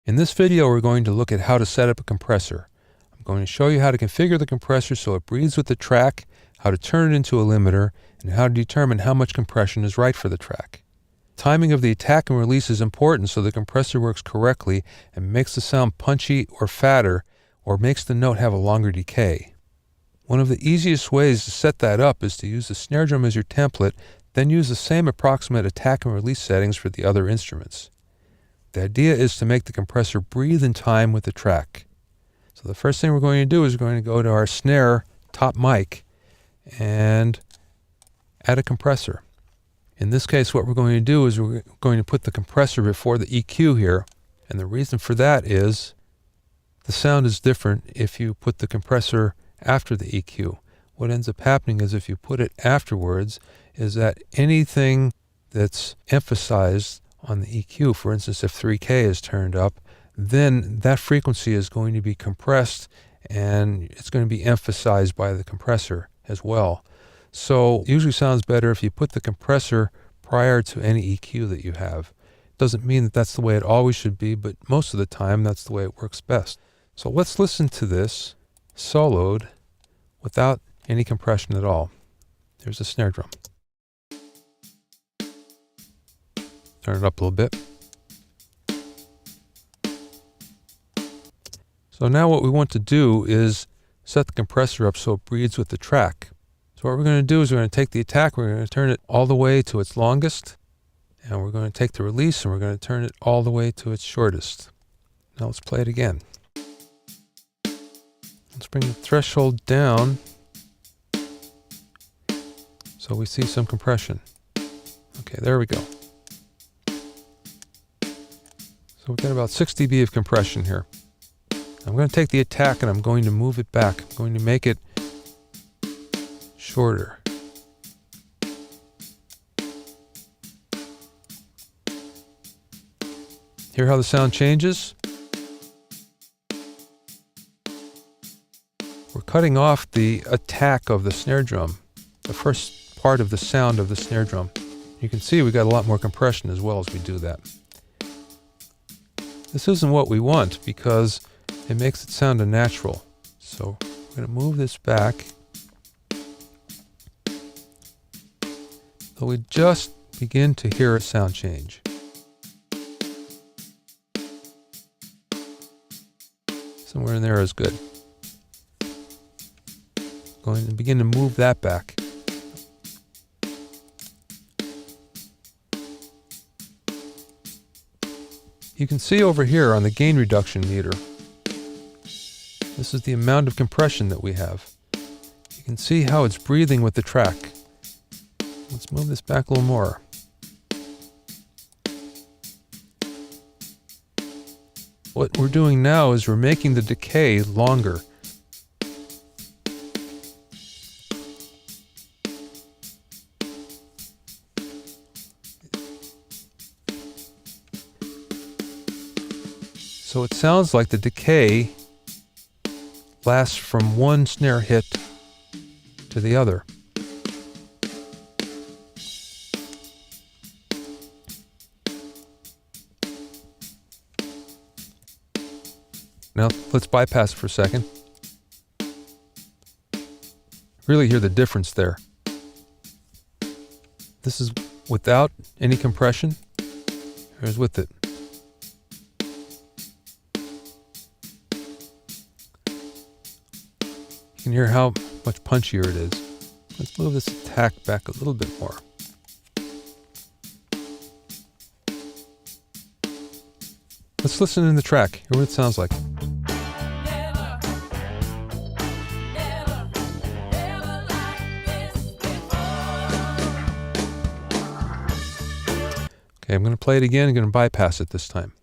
In this video, we're going to look at how to set up a compressor. I'm going to show you how to configure the compressor so it breathes with the track, how to turn it into a limiter, and how to determine how much compression is right for the track. Timing of the attack and release is important so the compressor works correctly and makes the sound punchy or fatter, or makes the note have a longer decay. One of the easiest ways to set that up is to use the snare drum as your template, then use the same approximate attack and release settings for the other instruments. The idea is to make the compressor breathe in time with the track. So the first thing we're going to do is we're going to go to our snare top mic and add a compressor. In this case, what we're going to do is we're going to put the compressor before the EQ here. And the reason for that is the sound is different if you put the compressor after the EQ. What ends up happening is if you put it afterwards, is that anything that's emphasized on the EQ, for instance, if 3K is turned up, then that frequency is going to be compressed and it's going to be emphasized by the compressor as well. So it usually sounds better if you put the compressor prior to any EQ that you have. Doesn't mean that that's the way it always should be, but most of the time that's the way it works best. So let's listen to this soloed without any compression at all. There's the snare drum. Turn it up a little bit. So now what we want to do is set the compressor up so it breathes with the track. So what we're going to do is we're going to take the attack, we're going to turn it all the way to its longest, and we're going to take the release and we're going to turn it all the way to its shortest. Now let's play it again. Let's bring the threshold down so we see some compression. Okay, there we go. So we've got about 6 dB of compression here. I'm going to take the attack and I'm going to move it back. I'm going to make it shorter. Hear how the sound changes? We're cutting off the attack of the snare drum, the first part of the sound of the snare drum. You can see we got a lot more compression as well as we do that. This isn't what we want because it makes it sound unnatural. So we're going to move this back. So we just begin to hear a sound change. Somewhere in there is good. Going to begin to move that back. You can see over here on the gain reduction meter, this is the amount of compression that we have. You can see how it's breathing with the track. Let's move this back a little more. What we're doing now is we're making the decay longer. So it sounds like the decay lasts from one snare hit to the other. Now let's bypass it for a second. Really hear the difference there. This is without any compression. Here's with it. You can hear how much punchier it is. Let's move this attack back a little bit more. Let's listen in the track, hear what it sounds like. Okay, I'm going to play it again. I'm going to bypass it this time.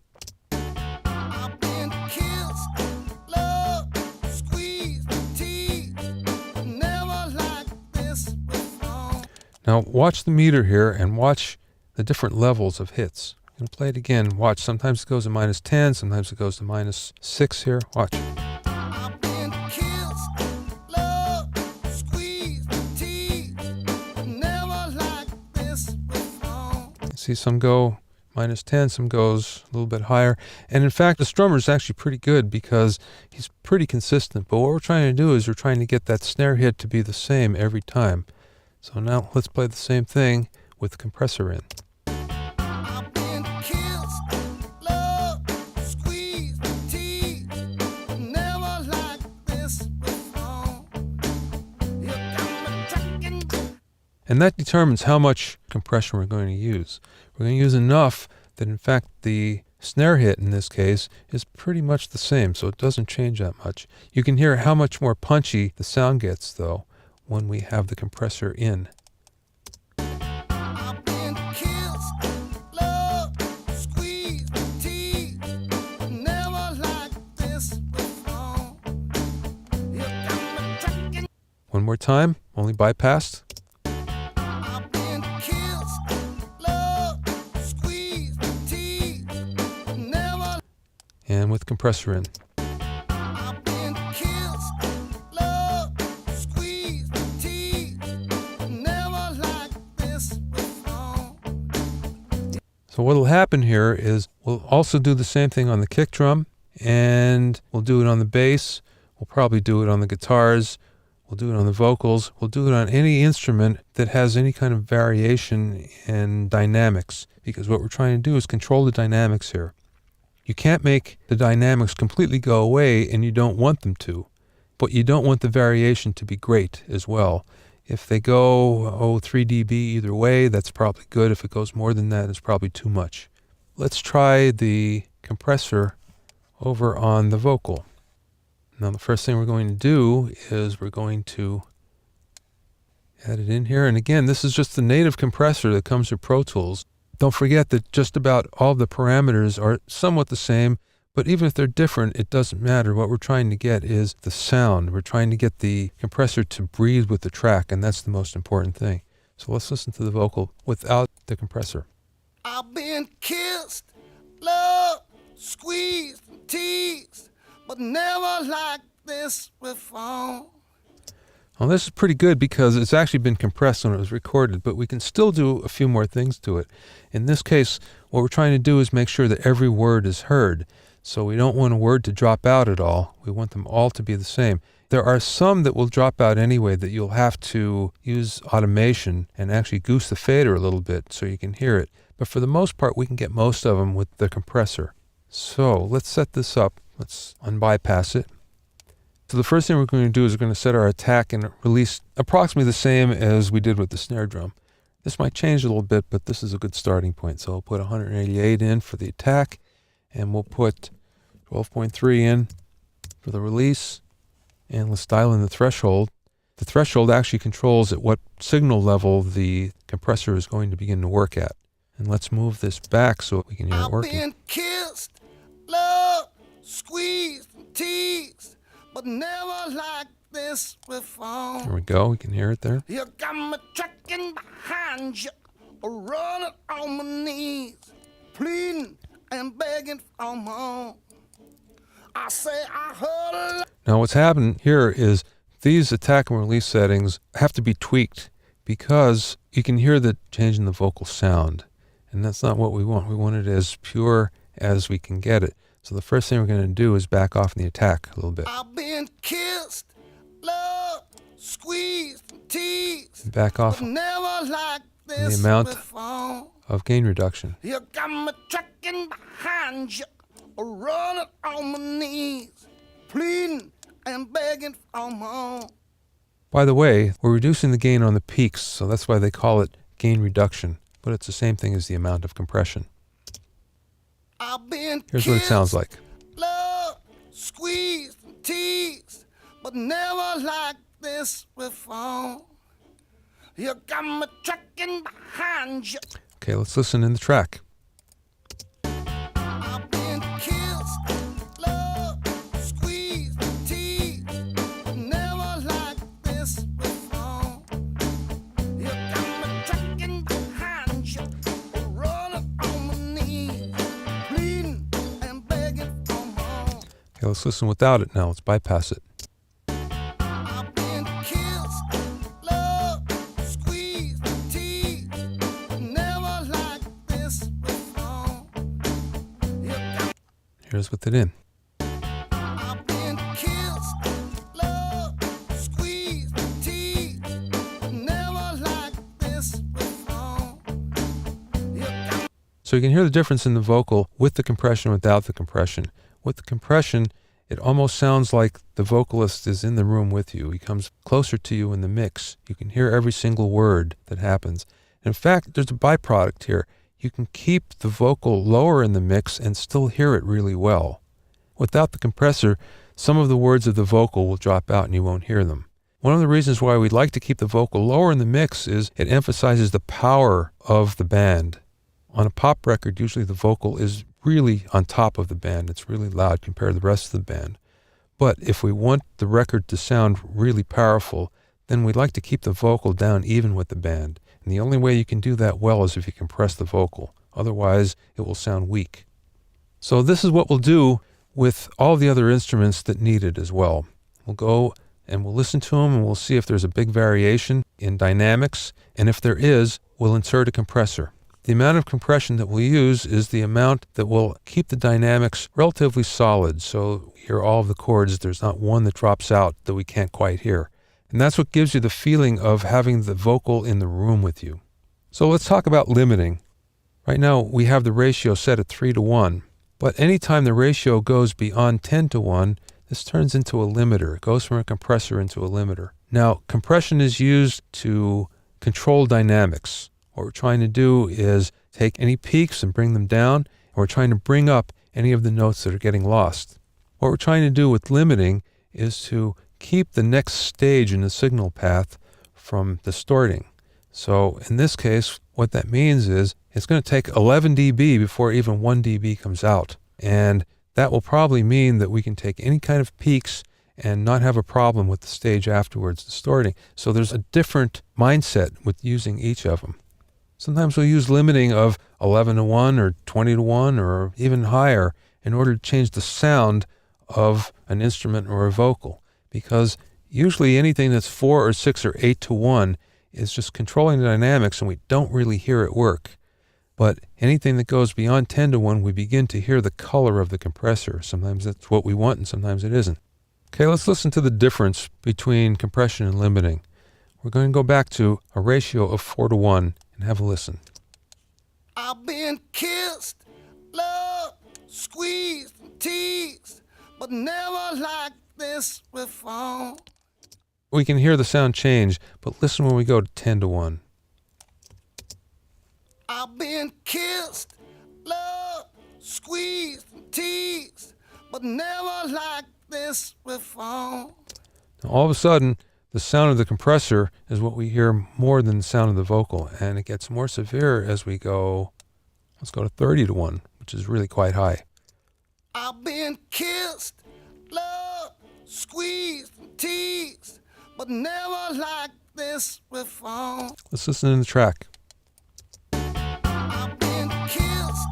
Now watch the meter here and watch the different levels of hits. I'm going to play it again. Watch. Sometimes it goes to -10, sometimes it goes to -6 here. Watch. See some go -10, some goes a little bit higher. And in fact, the strummer is actually pretty good because he's pretty consistent. But what we're trying to do is we're trying to get that snare hit to be the same every time. So now let's play the same thing with the compressor in. And that determines how much compression we're going to use. We're going to use enough that, in fact, the snare hit in this case is pretty much the same, so it doesn't change that much. You can hear how much more punchy the sound gets, though, when we have the compressor in. One more time, only bypassed. And with compressor in. So what will happen here is we'll also do the same thing on the kick drum, and we'll do it on the bass. We'll probably do it on the guitars. We'll do it on the vocals. We'll do it on any instrument that has any kind of variation in dynamics, because what we're trying to do is control the dynamics here. You can't make the dynamics completely go away, and you don't want them to, but you don't want the variation to be great as well. If they go 3 dB either way, that's probably good. If it goes more than that, it's probably too much. Let's try the compressor over on the vocal. Now the first thing we're going to do is we're going to add it in here. And again, this is just the native compressor that comes with Pro Tools. Don't forget that just about all the parameters are somewhat the same, but even if they're different, it doesn't matter. What we're trying to get is the sound. We're trying to get the compressor to breathe with the track, and that's the most important thing. So let's listen to the vocal without the compressor. I've been kissed, loved, squeezed, and teased, but never like this before. Well, this is pretty good because it's actually been compressed when it was recorded, but we can still do a few more things to it. In this case, what we're trying to do is make sure that every word is heard. So we don't want a word to drop out at all. We want them all to be the same. There are some that will drop out anyway that you'll have to use automation and actually goose the fader a little bit so you can hear it. But for the most part, we can get most of them with the compressor. So let's set this up. Let's unbypass it. So the first thing we're going to do is we're going to set our attack and release approximately the same as we did with the snare drum. This might change a little bit, but this is a good starting point. So I'll put 188 in for the attack, and we'll put 12.3 in for the release, and let's dial in the threshold. The threshold actually controls at what signal level the compressor is going to begin to work at. And let's move this back so we can hear it working. I've been kissed, loved, squeezed, and teased, but never like this before. There we go. We can hear it there. You got me tracking behind you, running on my knees, pleading and begging for more. I say I heard. Now what's happened here is these attack and release settings have to be tweaked because you can hear the change in the vocal sound. And that's not what we want. We want it as pure as we can get it. So the first thing we're going to do is back off in the attack a little bit. I've been kissed, loved, squeezed, and teased. Back off but never like this the amount before. of gain reduction. You got me tracking behind you, running on my knees, pleading and begging for more. By the way, we're reducing the gain on the peaks, so that's why they call it gain reduction. But it's the same thing as the amount of compression. I've been Here's what it sounds like. Loved, squeezed, and teased, but never like this before. You got me tracking behind you. Okay, let's listen in the track. I've been kissed, loved, squeezed, and teased, but never like this before. You got me tracking behind you, running on my knees, pleading and begging for more. Okay, let's listen without it now. Let's bypass it. I've been kissed, loved, squeezed, and teased, but never like this before. Here's with it in. I've been kissed, loved, squeezed, teased, never like this before. You got So you can hear the difference in the vocal with the compression and without the compression. With the compression, it almost sounds like the vocalist is in the room with you. He comes closer to you in the mix. You can hear every single word that happens. In fact, there's a byproduct here. You can keep the vocal lower in the mix and still hear it really well. Without the compressor, some of the words of the vocal will drop out and you won't hear them. One of the reasons why we'd like to keep the vocal lower in the mix is it emphasizes the power of the band. On a pop record, usually the vocal is really on top of the band. It's really loud compared to the rest of the band. But if we want the record to sound really powerful, then we'd like to keep the vocal down even with the band. And the only way you can do that well is if you compress the vocal. Otherwise, it will sound weak. So this is what we'll do with all the other instruments that need it as well. We'll go and we'll listen to them and we'll see if there's a big variation in dynamics. And if there is, we'll insert a compressor. The amount of compression that we'll use is the amount that will keep the dynamics relatively solid. So you hear all of the chords. There's not one that drops out that we can't quite hear. And that's what gives you the feeling of having the vocal in the room with you. So let's talk about limiting. Right now we have the ratio set at 3:1. But anytime the ratio goes beyond 10:1, this turns into a limiter. It goes from a compressor into a limiter. Now, compression is used to control dynamics. What we're trying to do is take any peaks and bring them down, and we're trying to bring up any of the notes that are getting lost. What we're trying to do with limiting is to keep the next stage in the signal path from distorting. So in this case, what that means is it's going to take 11 dB before even 1 dB comes out. And that will probably mean that we can take any kind of peaks and not have a problem with the stage afterwards distorting. So there's a different mindset with using each of them. Sometimes we'll use limiting of 11:1 or 20:1 or even higher in order to change the sound of an instrument or a vocal. Because usually anything that's 4 or 6 or 8:1 is just controlling the dynamics and we don't really hear it work. But anything that goes beyond 10:1, we begin to hear the color of the compressor. Sometimes that's what we want and sometimes it isn't. Okay, let's listen to the difference between compression and limiting. We're going to go back to a ratio of 4:1 and have a listen. I've been kissed, loved, squeezed, teased, but never like this before. We can hear the sound change, but listen when we go to 10:1. I've been kissed, loved, squeezed, teased, but never like this before. Now, all of a sudden, the sound of the compressor is what we hear more than the sound of the vocal, and it gets more severe as we go, let's go to 30:1, which is really quite high. I've been kissed, loved, squeezed, teased, but never like this before. Let's listen to the track. I've been kissed,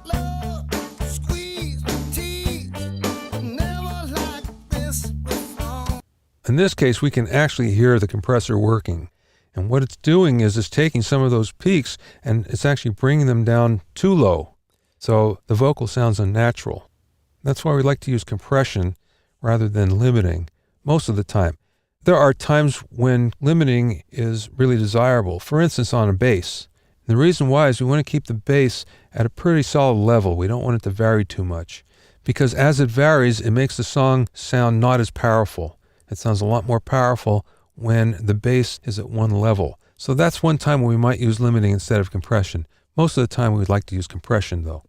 loved, squeezed, teased, but never like this before. In this case, we can actually hear the compressor working. And what it's doing is it's taking some of those peaks and it's actually bringing them down too low. So the vocal sounds unnatural. That's why we like to use compression rather than limiting most of the time. There are times when limiting is really desirable, for instance, on a bass. And the reason why is we want to keep the bass at a pretty solid level. We don't want it to vary too much because as it varies, it makes the song sound not as powerful. It sounds a lot more powerful when the bass is at one level. So that's one time when we might use limiting instead of compression. Most of the time we'd like to use compression though.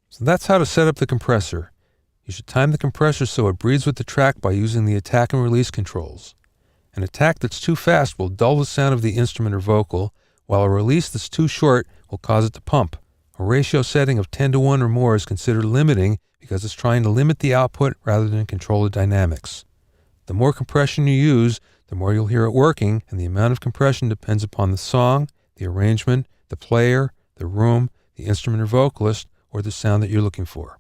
So that's how to set up the compressor. You should time the compressor so it breathes with the track by using the attack and release controls. An attack that's too fast will dull the sound of the instrument or vocal, while a release that's too short will cause it to pump. A ratio setting of 10:1 or more is considered limiting because it's trying to limit the output rather than control the dynamics. The more compression you use, the more you'll hear it working, and the amount of compression depends upon the song, the arrangement, the player, the room, the instrument or vocalist, or the sound that you're looking for.